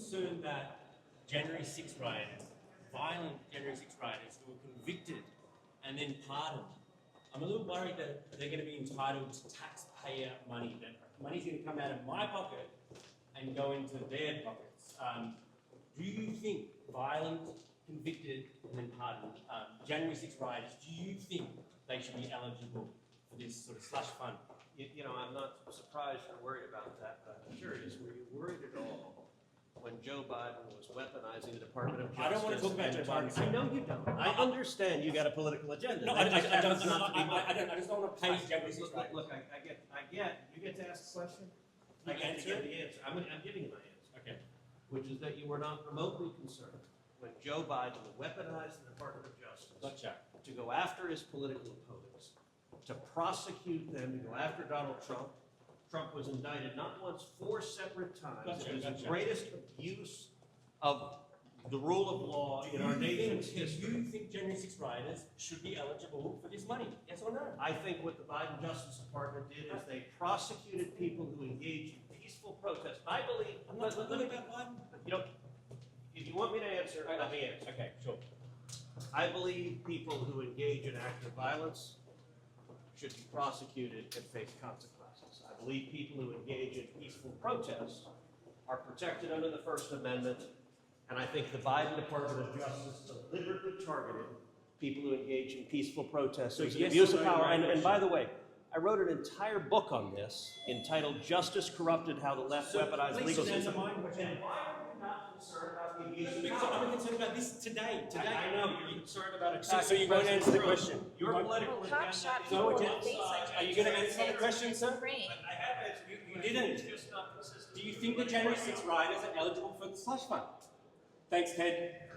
concerned that January 6 rioters, violent January 6 rioters who were convicted and then pardoned, I'm a little worried that they're going to be entitled to taxpayer money, that money's going to come out of my pocket and go into their pockets. Do you think violent, convicted, and then pardoned January 6 rioters, do you think they should be eligible for this sort of slush fund? You know, I'm not surprised you're worried about that, but I'm curious, were you worried at all when Joe Biden was weaponizing the Department of Justice? I don't want to talk about Joe Biden. I know you don't. I understand you got a political agenda. No, I just don't want to pay January 6 rioters. Look, I get, you get to ask a question. I get to get the answer. I'm giving you my answer. Okay. Which is that you were not remotely concerned when Joe Biden weaponized the Department of Justice Gotcha. to go after his political opponents, to prosecute them, to go after Donald Trump. Trump was indicted not once, 4 separate times. Gotcha, It was gotcha. the greatest abuse of the rule of law in our nation's history. Do you think January 6 rioters should be eligible for this money? Yes or no? I think what the Biden Justice Department did is they prosecuted people who engaged in peaceful protest. I believe, I'm not talking about Biden. you know, if you want me to answer, let me answer. Okay, sure. I believe people who engage in active violence should be prosecuted and face consequences. I believe people who engage in peaceful protests are protected under the First Amendment, and I think the Biden Department of Justice deliberately targeted people who engage in peaceful protests. So It's an yes abuse or of no power. to my And question? by the way, I wrote an entire book on this entitled "Justice Corrupted: How the Left Weaponized please Legal answer System." my question. And why are you not concerned about the abuse of Because power? I'm concerned about this today. I know you're concerned about So attacking you won't President answer the Trump. question. Your You won't- political Well, cop agenda shot is people No, in it the didn't. face. Are you going to answer the question, sir? Ukraine. I have answered your You question. didn't. It's just not consistent. Do you think the January 6 rioters are eligible for the slush fund? Thanks, Ted.